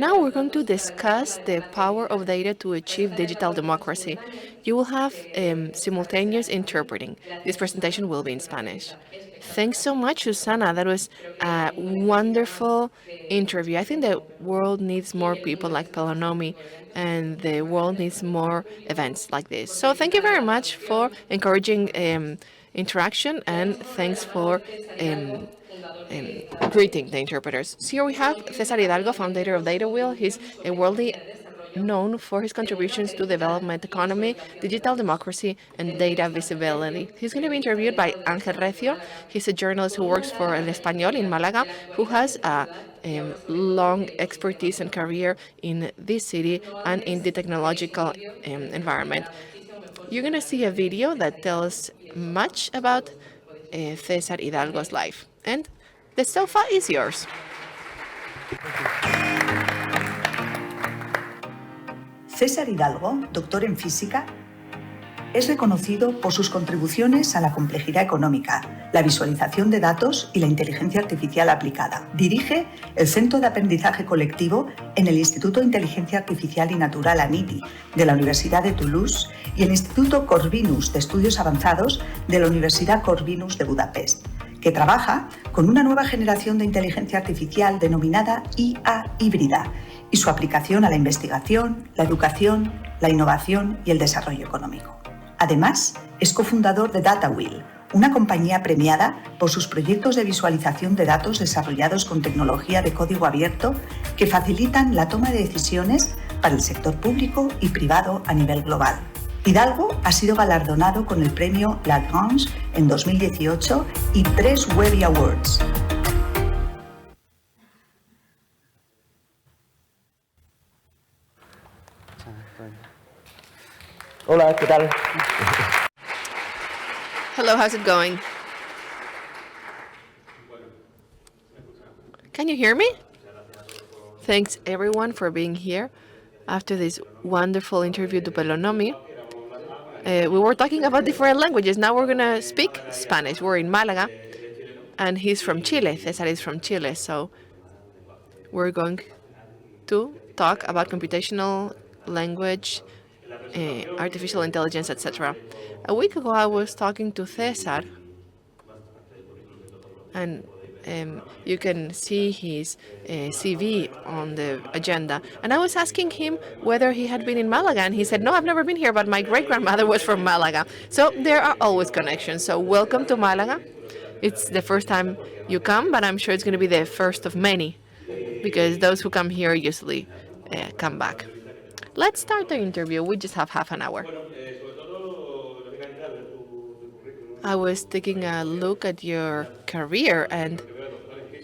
Now we're going to discuss the power of data to achieve digital democracy. You will have simultaneous interpreting. This presentation will be in Spanish. Thanks so much, Susana. That was a wonderful interview. I think the world needs more people like Pelonomi, and the world needs more events like this. So thank you very much for encouraging interaction, and thanks for um, greeting the interpreters. So here we have César Hidalgo, founder of Datawheel. He's a worldly known for his contributions to development economy, digital democracy, and data visibility. He's going to be interviewed by Ángel Recio. He's a journalist who works for El Español in Málaga, who has a long expertise and career in this city and in the technological environment. You're going to see a video that tells much about César Hidalgo's life. And the sofa is yours. César Hidalgo, doctor en física, es reconocido por sus contribuciones a la complejidad económica, la visualización de datos y la inteligencia artificial aplicada. Dirige el Centro de Aprendizaje Colectivo en el Instituto de Inteligencia Artificial y Natural ANITI de la Universidad de Toulouse y el Instituto Corvinus de Estudios Avanzados de la Universidad Corvinus de Budapest, que trabaja con una nueva generación de inteligencia artificial denominada IA híbrida y su aplicación a la investigación, la educación, la innovación y el desarrollo económico. Además, es cofundador de Datawheel, una compañía premiada por sus proyectos de visualización de datos desarrollados con tecnología de código abierto que facilitan la toma de decisiones para el sector público y privado a nivel global. Hidalgo ha sido galardonado con el premio Lagrange en 2018 y 3 Webby Awards. Hola, ¿qué tal? Hello, how's it going? Can you hear me? Thanks everyone for being here after this wonderful interview to Pelonomi. We were talking about different languages. Now we're going to speak Spanish. We're in Málaga, and he's from Chile. César is from Chile, so we're going to talk about computational language, artificial intelligence, etc. A week ago, I was talking to César, and you can see his CV on the agenda. And I was asking him whether he had been in Malaga, and he said, no, I've never been here, but my great-grandmother was from Malaga. So there are always connections. So welcome to Malaga. It's the first time you come, but I'm sure it's going to be the first of many, because those who come here usually come back. Let's start the interview. We just have half an hour. I was taking a look at your career, and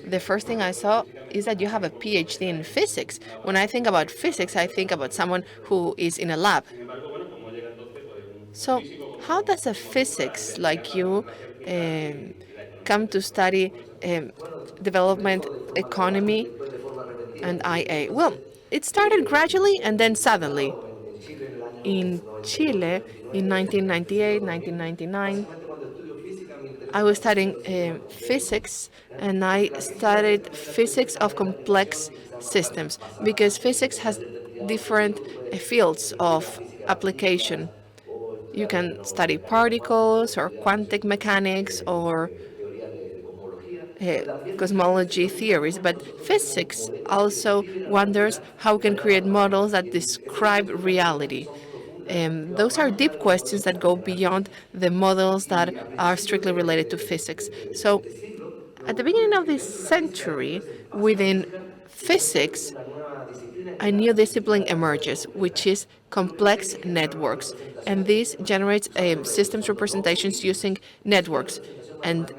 the first thing I saw is that you have a PhD in physics. When I think about physics, I think about someone who is in a lab. So how does a physics like you come to study development economy and IA? Well, it started gradually and then suddenly. In Chile, in 1998, 1999, I was studying physics, and I studied physics of complex systems, because physics has different fields of application. You can study particles or quantum mechanics or cosmology theories, but physics also wonders how we can create models that describe reality. Those are deep questions that go beyond the models that are strictly related to physics. So at the beginning of this century, within physics, a new discipline emerges, which is complex networks. And this generates systems representations using networks and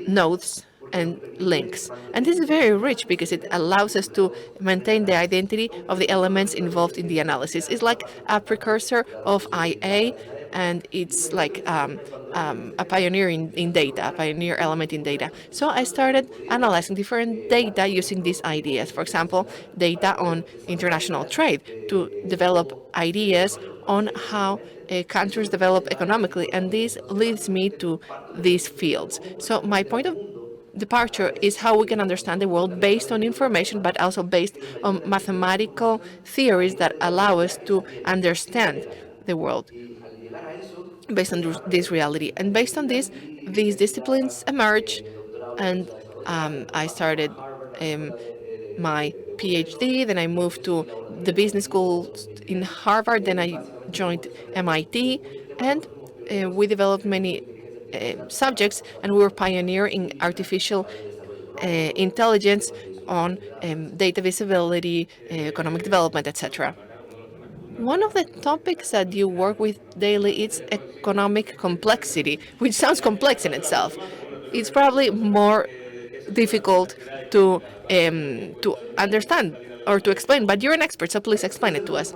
nodes and links. And this is very rich because it allows us to maintain the identity of the elements involved in the analysis. It's like a precursor of IA, and it's like a pioneer in data, a pioneer element in data. So I started analyzing different data using these ideas. For example, data on international trade, to develop ideas on how countries develop economically, and this leads me to these fields. So my point of departure is how we can understand the world based on information, but also based on mathematical theories that allow us to understand the world based on this reality. And based on this, these disciplines emerge, and I started my PhD. Then I moved to the business school in Harvard. Then I joined MIT, and we developed many subjects, and we were pioneer in artificial intelligence on data visibility, economic development, etc. One of the topics that you work with daily is economic complexity, which sounds complex in itself. It's probably more difficult to understand or to explain, but you're an expert, so please explain it to us.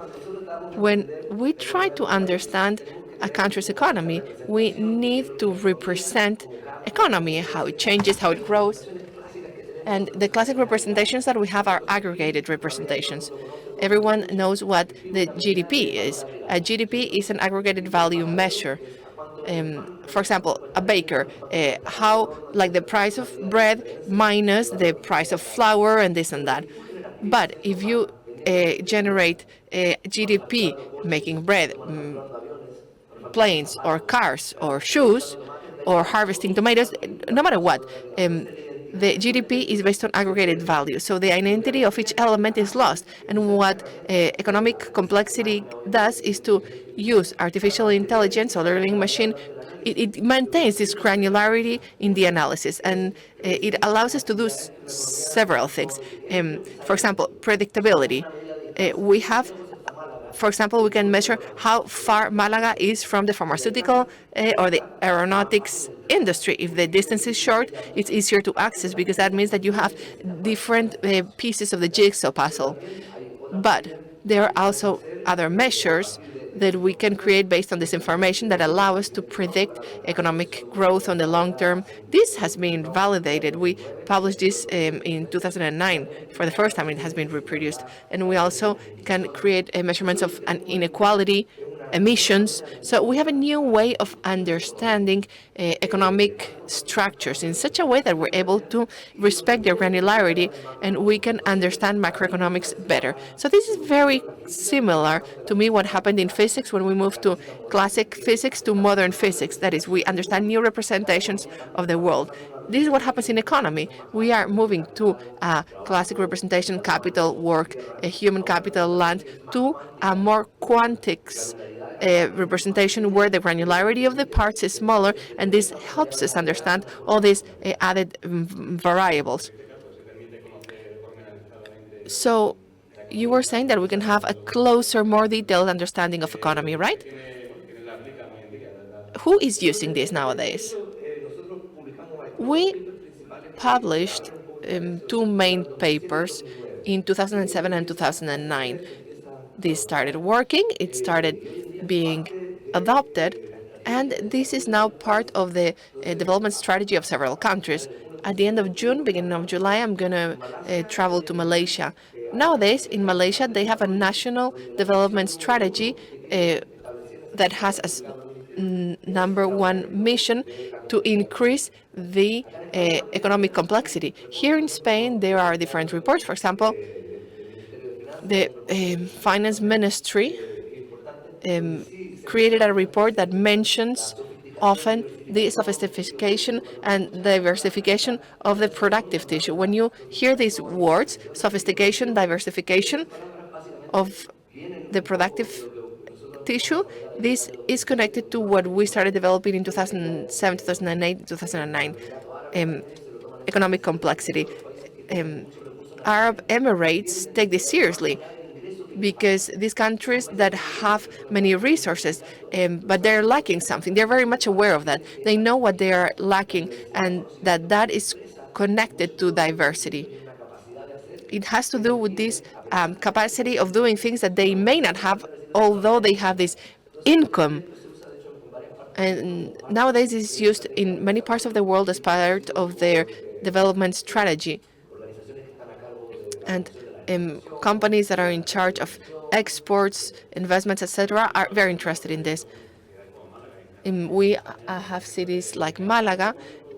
When we try to understand a country's economy, we need to represent economy, how it changes, how it grows. And the classic representations that we have are aggregated representations. Everyone knows what the GDP is. A GDP is an aggregated value measure. For example, a baker, how like the price of bread minus the price of flour and this and that. But if you generate GDP making bread, planes or cars or shoes or harvesting tomatoes, no matter what, the GDP is based on aggregated value. So the identity of each element is lost. And what economic complexity does is to use artificial intelligence or learning machine. It maintains this granularity in the analysis, and it allows us to do several things. For example, predictability. We have, for example, we can measure how far Malaga is from the pharmaceutical or the aeronautics industry. If the distance is short, it's easier to access because that means that you have different pieces of the jigsaw puzzle. But there are also other measures that we can create based on this information that allow us to predict economic growth on the long term. This has been validated. We published this in 2009. For the first time, it has been reproduced. And we also can create measurements of an inequality, emissions. So we have a new way of understanding economic structures in such a way that we're able to respect their granularity and we can understand macroeconomics better. So this is very similar to me what happened in physics when we moved to classic physics to modern physics. That is, we understand new representations of the world. This is what happens in economy. We are moving to a classic representation, capital, work, human capital, land, to a more quantics representation where the granularity of the parts is smaller, and this helps us understand all these added variables. So you were saying that we can have a closer, more detailed understanding of economy, right? Who is using this nowadays? We published two main papers in 2007 and 2009. This started working, it started being adopted, and this is now part of the development strategy of several countries. At the end of June, beginning of July, I'm going to travel to Malaysia. Nowadays, in Malaysia, they have a national development strategy that has as number one mission to increase the economic complexity. Here in Spain, there are different reports. For example, the finance ministry created a report that mentions often the sophistication and diversification of the productive tissue. When you hear these words, sophistication, diversification of the productive tissue, this is connected to what we started developing in 2007, 2008, 2009, economic complexity. Arab Emirates take this seriously because these countries that have many resources, but they're lacking something, they're very much aware of that. They know what they are lacking and that is connected to diversity. It has to do with this capacity of doing things that they may not have, although they have this income. And nowadays it's used in many parts of the world as part of their development strategy. And companies that are in charge of exports, investments, etc., are very interested in this. We have cities like Malaga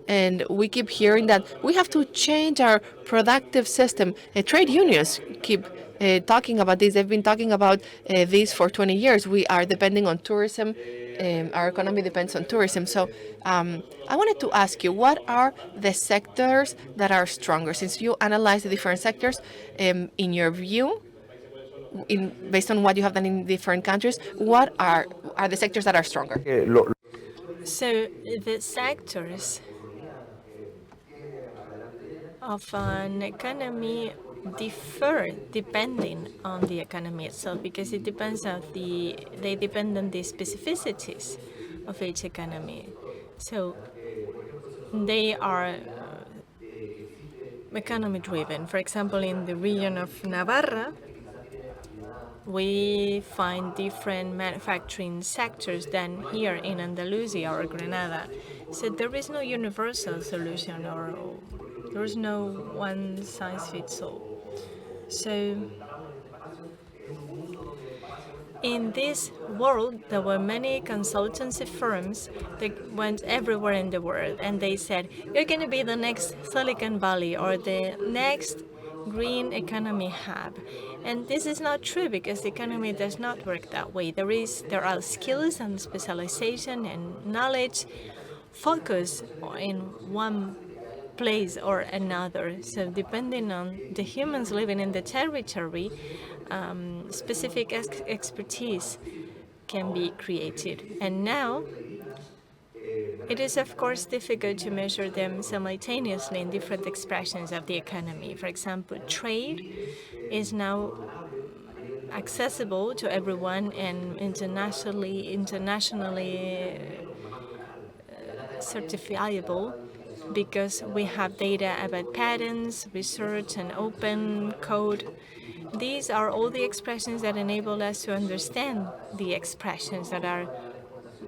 And we keep hearing that we have to change our productive system. Trade unions keep talking about this. They've been talking about this for 20 years. We are depending on tourism. Our economy depends on tourism. So I wanted to ask you, what are the sectors that are stronger? Since you analyze the different sectors, in your view, based on what you have done in different countries, what are the sectors that are stronger? So the sectors of an economy differ depending on the economy itself, because it depends on they depend on the specificities of each economy. So they are economy driven. For example, in the region of Navarra, we find different manufacturing sectors than here in Andalusia or Granada. So there is no universal solution, or there is no one size fits all. So in this world, there were many consultancy firms that went everywhere in the world, and they said, you're going to be the next Silicon Valley or the next green economy hub. And this is not true, because the economy does not work that way. There are skills and specialization and knowledge focus in one place or another. So depending on the humans living in the territory, specific expertise can be created. And now it is, of course, difficult to measure them simultaneously in different expressions of the economy. For example, trade is now accessible to everyone and internationally certifiable, because we have data about patents, research, and open code. These are all the expressions that enable us to understand the expressions that are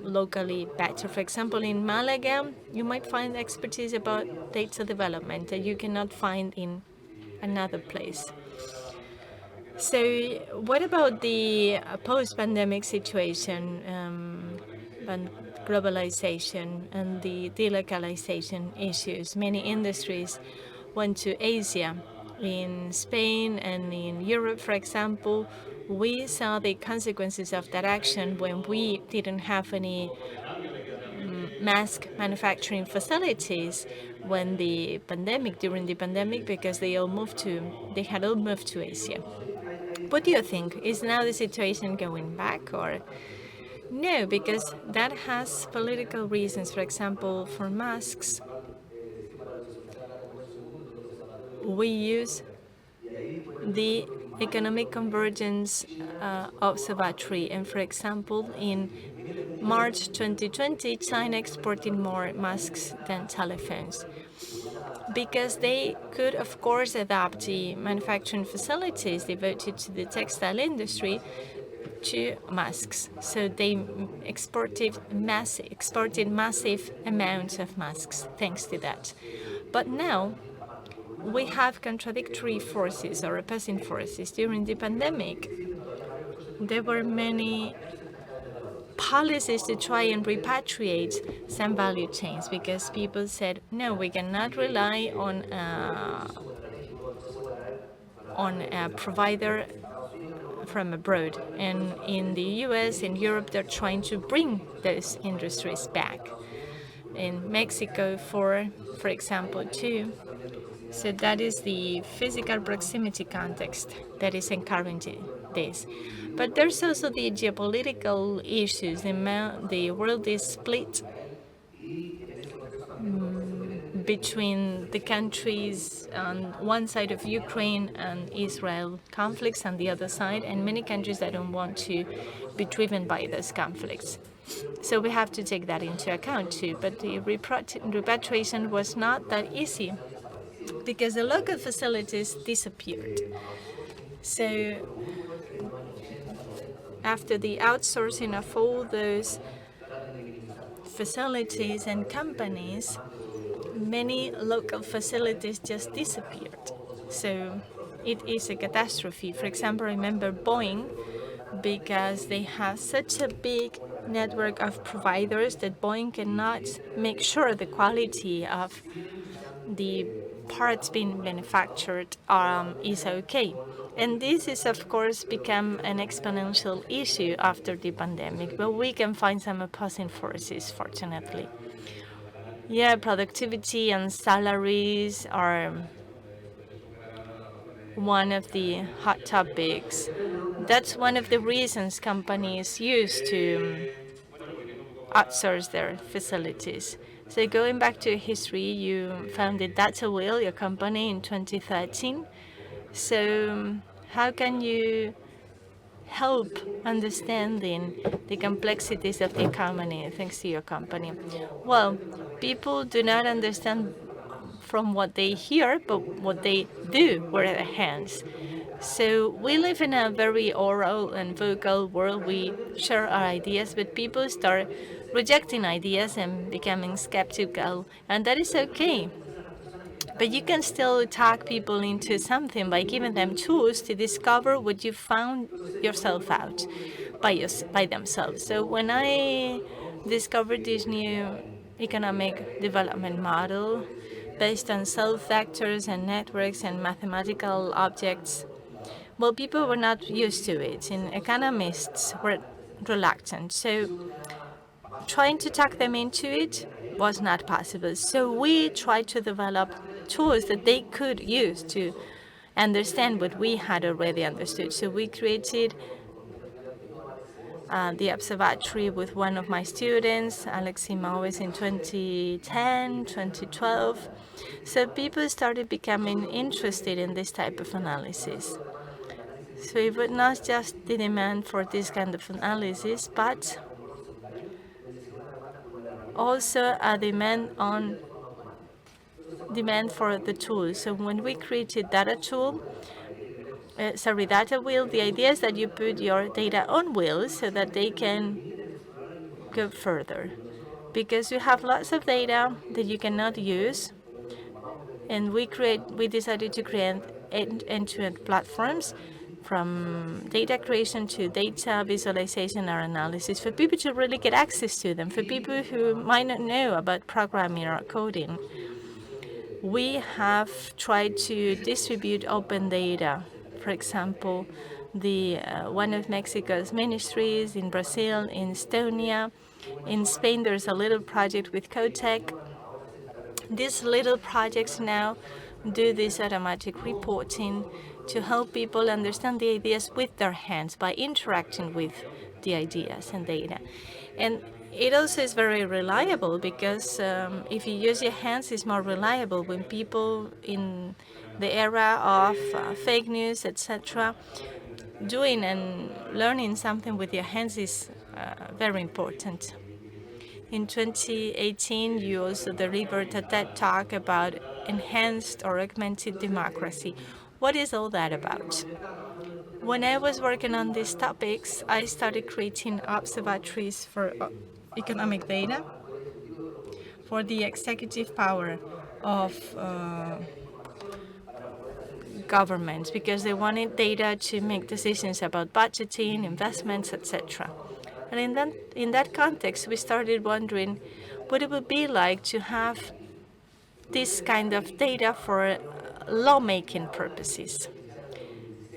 locally better. For example, in Malaga, you might find expertise about data development that you cannot find in another place. So what about the post-pandemic situation, and globalization and the delocalization issues? Many industries went to Asia. In Spain and in Europe, for example, we saw the consequences of that action when we didn't have any mask manufacturing facilities during the pandemic, because they had all moved to Asia. What do you think? Is now the situation going back, or no? Because that has political reasons. For example, for masks, we use the economic convergence observatory. And for example, in March 2020, China exported more masks than telephones, because they could, of course, adapt the manufacturing facilities devoted to the textile industry to masks. So they exported massive amounts of masks thanks to that. But now we have contradictory forces or opposing forces. During the pandemic, there were many policies to try and repatriate some value chains, because people said, no, we cannot rely on a provider from abroad. And in the US, in Europe, they're trying to bring those industries back. In Mexico, for example, too. So that is the physical proximity context that is encouraging this. But there's also the geopolitical issues. The world is split between the countries on one side of Ukraine and Israel conflicts on the other side, and many countries that don't want to be driven by those conflicts. So we have to take that into account too. But the repatriation was not that easy, because the local facilities disappeared. So after the outsourcing of all those facilities and companies, many local facilities just disappeared. So it is a catastrophe. For example, remember Boeing, because they have such a big network of providers that Boeing cannot make sure the quality of the parts being manufactured is okay. And this is, of course, become an exponential issue after the pandemic, but we can find some opposing forces, fortunately. Yeah, productivity and salaries are one of the hot topics. That's one of the reasons companies use to outsource their facilities. So going back to history, you founded Datawheel, your company, in 2013. So how can you help understanding the complexities of the economy thanks to your company? Well, people do not understand from what they hear, but what they do with their hands. So we live in a very oral and vocal world. We share our ideas, but people start rejecting ideas and becoming skeptical, and that is okay. But you can still talk people into something by giving them tools to discover what you found yourself out by themselves. So when I discovered this new economic development model based on self vectors and networks and mathematical objects, well, people were not used to it, and economists were reluctant. So trying to tuck them into it was not possible. So we tried to develop tools that they could use to understand what we had already understood. So we created the observatory with one of my students, Alexi Maues, in 2010, 2012. So people started becoming interested in this type of analysis. So it was not just the demand for this kind of analysis, but also a demand for the tools. So when we created Datawheel, the idea is that you put your data on wheels so that they can go further. Because you have lots of data that you cannot use, and we decided to create end-to-end platforms from data creation to data visualization or analysis for people to really get access to them, for people who might not know about programming or coding. We have tried to distribute open data. For example, the one of Mexico's ministries, in Brazil, in Estonia. In Spain, there's a little project with Cotec. These little projects now do this automatic reporting to help people understand the ideas with their hands by interacting with the ideas and data. And it also is very reliable because if you use your hands, it's more reliable when people in the era of fake news, etc., doing and learning something with your hands is very important. In 2018, you also delivered a TED Talk about enhanced or augmented democracy. What is all that about? When I was working on these topics, I started creating observatories for economic data for the executive power of governments because they wanted data to make decisions about budgeting, investments, etc. And in that context, we started wondering what it would be like to have this kind of data for lawmaking purposes.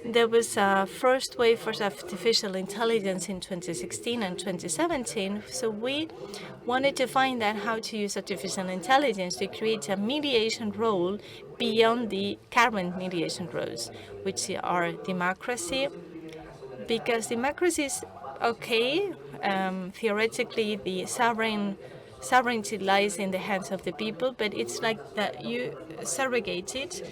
There was a first wave for artificial intelligence in 2016 and 2017, so we wanted to find out how to use artificial intelligence to create a mediation role beyond the current mediation roles, which are democracy, because democracy is okay. Theoretically, the sovereignty lies in the hands of the people, but it's like that you surrogate it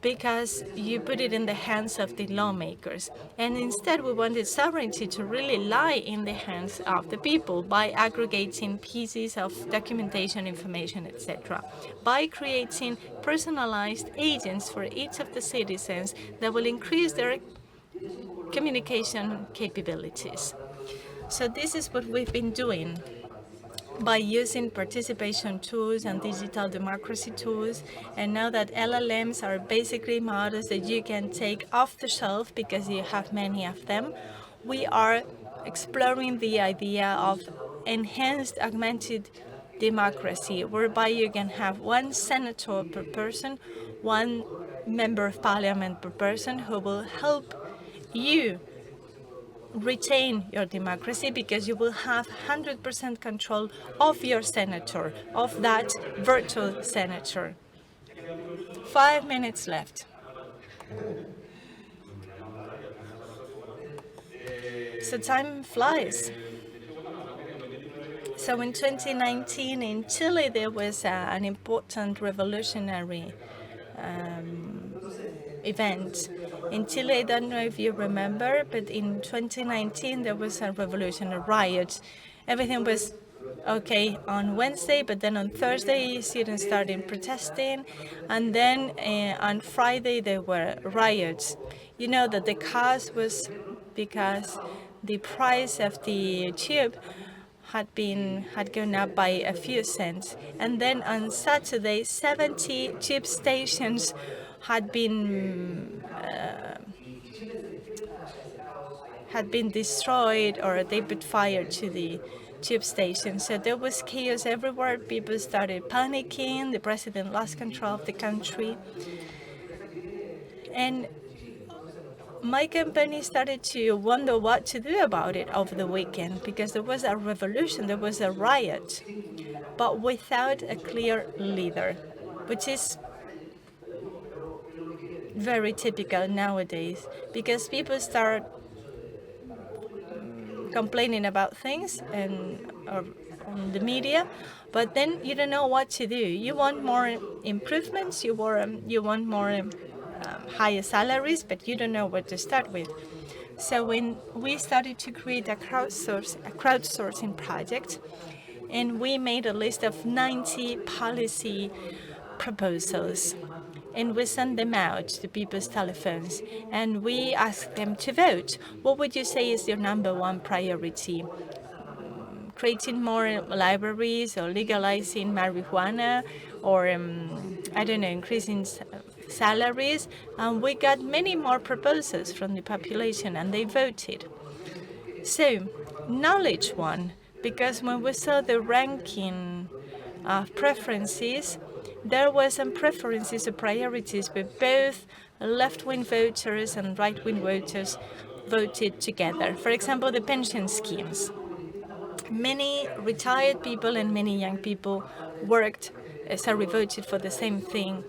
because you put it in the hands of the lawmakers. And instead, we wanted sovereignty to really lie in the hands of the people by aggregating pieces of documentation, information, etc., by creating personalized agents for each of the citizens that will increase their communication capabilities. So this is what we've been doing by using participation tools and digital democracy tools. And now that LLMs are basically models that you can take off the shelf because you have many of them, we are exploring the idea of enhanced augmented democracy, whereby you can have one senator per person, one member of parliament per person, who will help you retain your democracy, because you will have 100% control of your senator, of that virtual senator. 5 minutes left. So time flies. So in 2019 in Chile, there was an important revolutionary event. In Chile, I don't know if you remember, but in 2019 there was a revolution, a riot. Everything was okay on Wednesday, but then on Thursday students started protesting, and then on Friday there were riots. You know that the cause was because the price of the tube had gone up by a few cents, and then on Saturday 70 tube stations had been destroyed, or they put fire to the tube station. So there was chaos everywhere. People started panicking. The president lost control of the country. And my company started to wonder what to do about it over the weekend, because there was a revolution, there was a riot, but without a clear leader, which is very typical nowadays, because people start complaining about things or on the media, but then you don't know what to do. You want more improvements, you want more higher salaries, but you don't know where to start with. So when we started to create a crowdsourcing project, and we made a list of 90 policy proposals, and we sent them out to people's telephones, and we asked them to vote. What would you say is your number one priority? Creating more libraries, or legalizing marijuana, or I don't know, increasing salaries? And we got many more proposals from the population, and they voted. So knowledge won, because when we saw the ranking of preferences, there were some preferences or priorities, but both left-wing voters and right-wing voters voted together. For example, the pension schemes. Many retired people and many young people voted for the same thing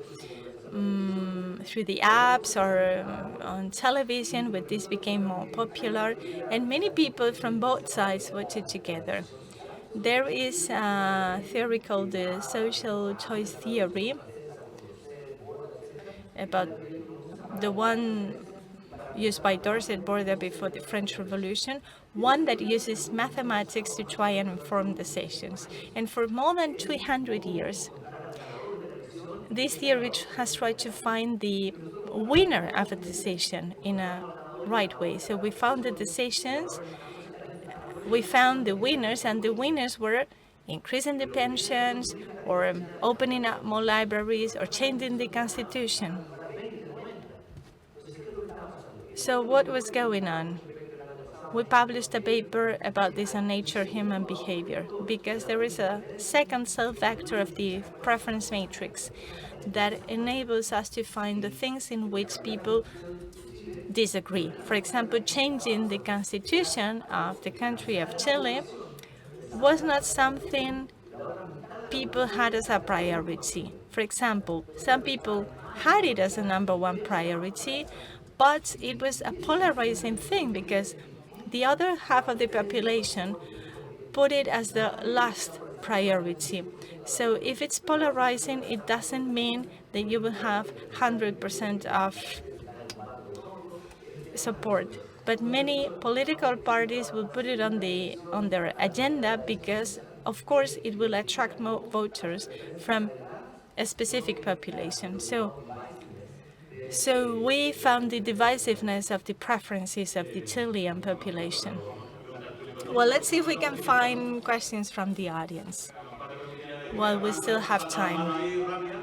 through the apps or on television, but this became more popular, and many people from both sides voted together. There is a theory called the social choice theory, about the one used by Dorset Borda before the French Revolution, one that uses mathematics to try and inform decisions. And for more than 200 years, this theory has tried to find the winner of a decision in a right way. So we found the decisions, we found the winners, and the winners were increasing the pensions, or opening up more libraries, or changing the constitution. So what was going on? We published a paper about this on Nature Human Behavior, because there is a second self-vector of the preference matrix that enables us to find the things in which people disagree. For example, changing the constitution of the country of Chile was not something people had as a priority. For example, some people had it as a number one priority, but it was a polarizing thing, because the other half of the population put it as the last priority. So if it's polarizing, it doesn't mean that you will have 100% of support. But many political parties will put it on their agenda, because, of course, it will attract more voters from a specific population. So we found the divisiveness of the preferences of the Chilean population. Well, let's see if we can find questions from the audience while we still have time.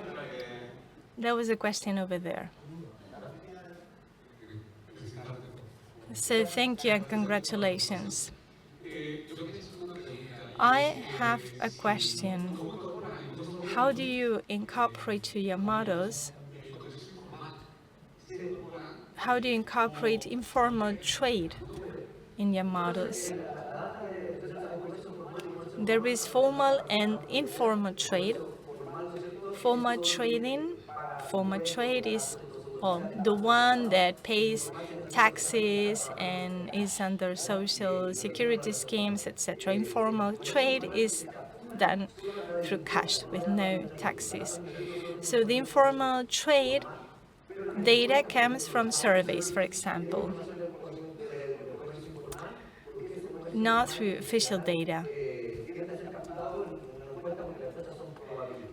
There was a question over there. So thank you and congratulations. I have a question. How do you incorporate to your models? How do you incorporate informal trade in your models? There is formal and informal trade. Formal trade is the one that pays taxes and is under social security schemes, etc. Informal trade is done through cash with no taxes. So the informal trade data comes from surveys, for example, not through official data.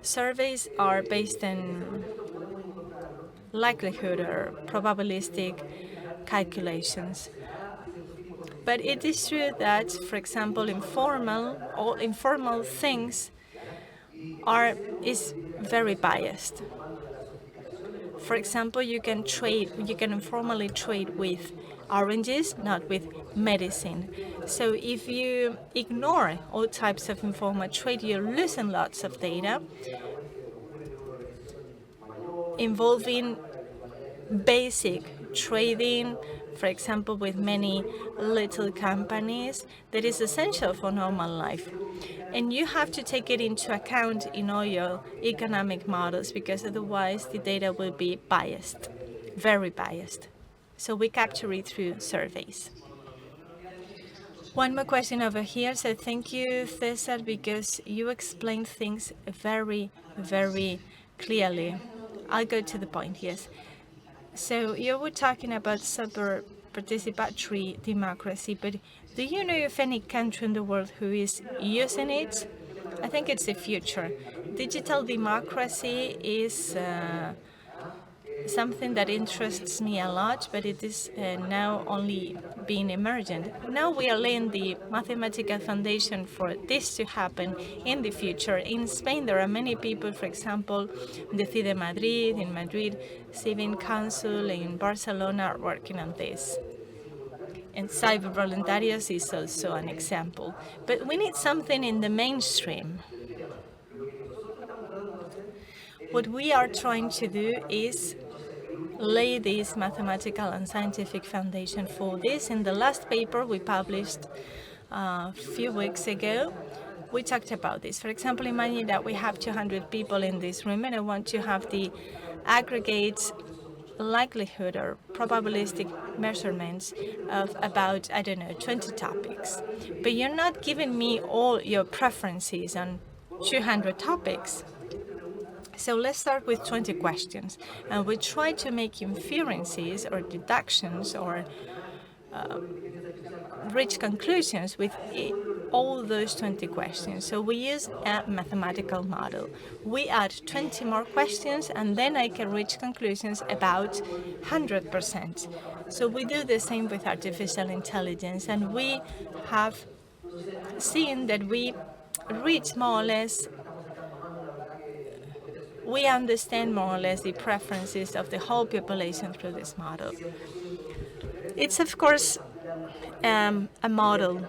Surveys are based on likelihood or probabilistic calculations. But it is true that, for example, informal things is very biased. For example, you can informally trade with oranges, not with medicine. So if you ignore all types of informal trade, you're losing lots of data involving basic trading, for example, with many little companies, that is essential for normal life. And you have to take it into account in all your economic models, because otherwise the data will be biased, very biased. So we capture it through surveys. One more question over here. So thank you, Cesar, because you explained things very, very clearly. I'll go to the point, yes. So you were talking about super participatory democracy, but do you know of any country in the world who is using it? I think it's the future. Digital democracy is something that interests me a lot, but it is now only being emergent. Now we are laying the mathematical foundation for this to happen in the future. In Spain, there are many people, for example, Decide Madrid, in Madrid, Civil Council in Barcelona are working on this. And Cibervoluntarios is also an example. But we need something in the mainstream. What we are trying to do is lay this mathematical and scientific foundation for this. In the last paper we published a few weeks ago, we talked about this. For example, imagine that we have 200 people in this room and I want to have the aggregate likelihood or probabilistic measurements of about, I don't know, 20 topics. But you're not giving me all your preferences on 200 topics. So let's start with 20 questions, and we try to make inferences or deductions or reach conclusions with all those 20 questions. So we use a mathematical model. We add 20 more questions, and then I can reach conclusions about 100%. So we do the same with artificial intelligence, and we have seen that we reach more or less we understand more or less the preferences of the whole population through this model. It's of course a model.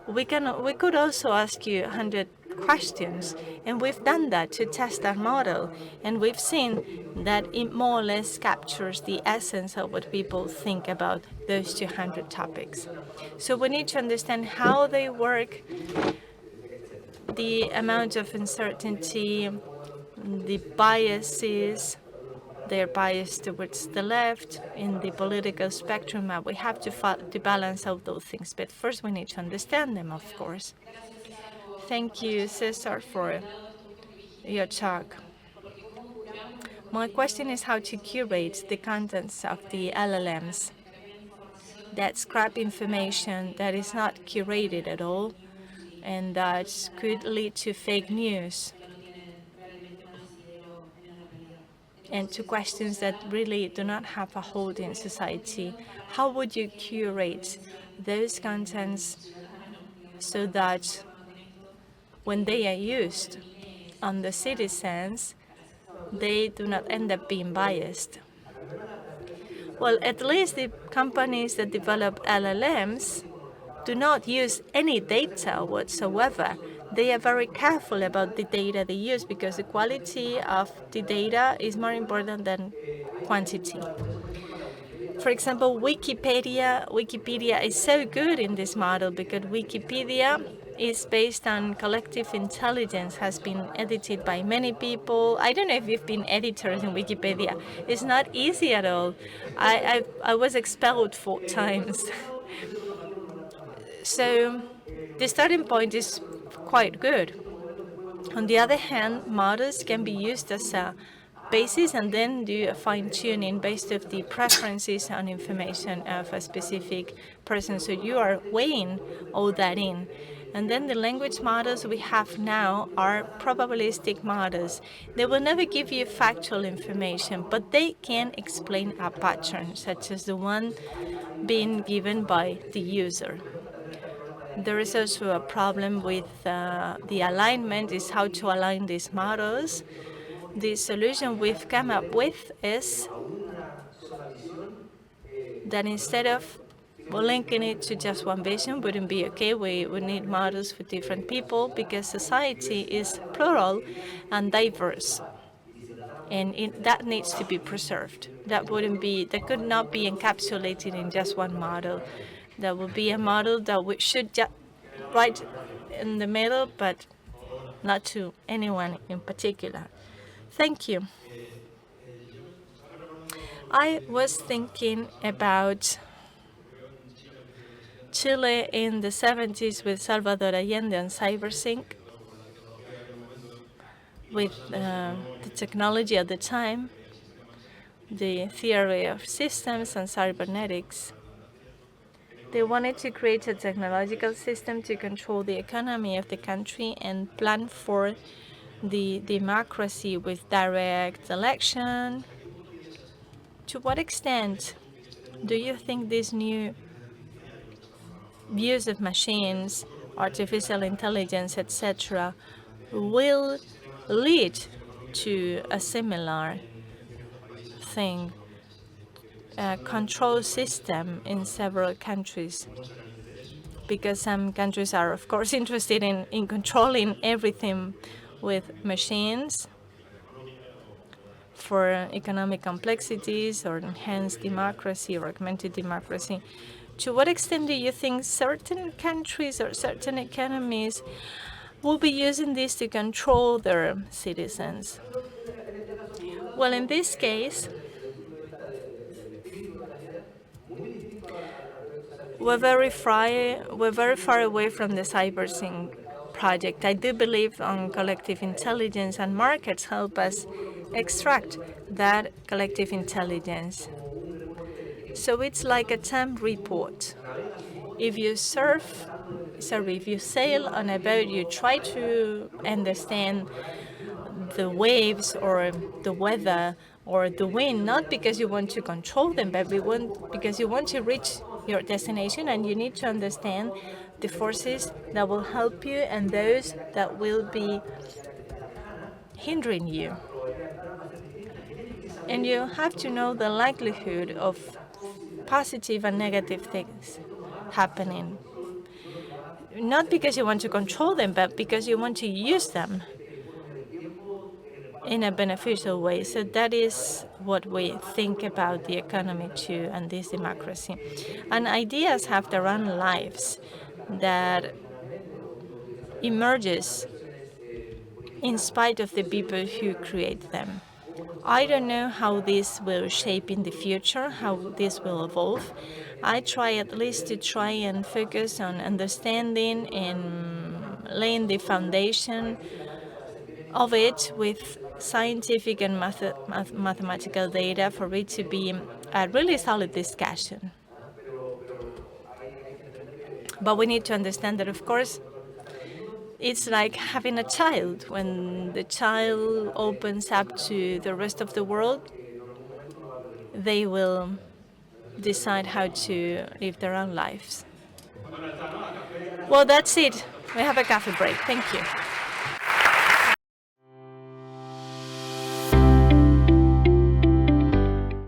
We could also ask you 100 questions, and we've done that to test our model, and we've seen that it more or less captures the essence of what people think about those 200 topics. So we need to understand how they work, the amount of uncertainty, the biases, they're biased towards the left in the political spectrum. We have to balance out those things, but first we need to understand them, of course. Thank you, Cesar, for your talk. My question is how to curate the contents of the LLMs that scrap information that is not curated at all and that could lead to fake news and to questions that really do not have a hold in society. How would you curate those contents so that when they are used on the citizens, they do not end up being biased? Well, at least the companies that develop LLMs do not use any data whatsoever. they are very careful about the data they use because the quality of the data is more important than quantity. For example, Wikipedia is so good in this model because Wikipedia is based on collective intelligence, has been edited by many people. I don't know if you've been editors in Wikipedia. It's not easy at all. I was expelled 4 times. So the starting point is quite good. On the other hand, models can be used as a basis and then do a fine-tuning based of the preferences and information of a specific person. So you are weighing all that in. And then the language models we have now are probabilistic models. They will never give you factual information, but they can explain a pattern, such as the one being given by the user. There is also a problem with the alignment, is how to align these models. The solution we've come up with is that instead of linking it to just one vision wouldn't be okay. We need models for different people because society is plural and diverse. And that needs to be preserved. That could not be encapsulated in just one model. That would be a model that we should just right in the middle, but not to anyone in particular. Thank you. I was thinking about Chile in the 70s with Salvador Allende and CyberSync, with the technology at the time, the theory of systems and cybernetics. They wanted to create a technological system to control the economy of the country and plan for the democracy with direct election. To what extent do you think these new views of machines, artificial intelligence, etc., will lead to a similar thing, a control system in several countries? Because some countries are, of course, interested in controlling everything with machines for economic complexities or enhanced democracy or augmented democracy. To what extent do you think certain countries or certain economies will be using this to control their citizens? Well, in this case, we're very far away from the CyberSync project. I do believe on collective intelligence, and markets help us extract that collective intelligence. So it's like a time report. If you sail on a boat, you try to understand the waves or the weather or the wind, not because you want to control them, but because you want to reach your destination, and you need to understand the forces that will help you and those that will be hindering you. And you have to know the likelihood of positive and negative things happening. Not because you want to control them, but because you want to use them in a beneficial way. So that is what we think about the economy too, and this democracy. And ideas have their own lives that emerges in spite of the people who create them. I don't know how this will shape in the future, how this will evolve. I try at least to try and focus on understanding and laying the foundation of it with scientific and mathematical data for it to be a really solid discussion. But we need to understand that, of course, it's like having a child. When the child opens up to the rest of the world, they will decide how to live their own lives. Well, that's it. We have a coffee break. Thank you.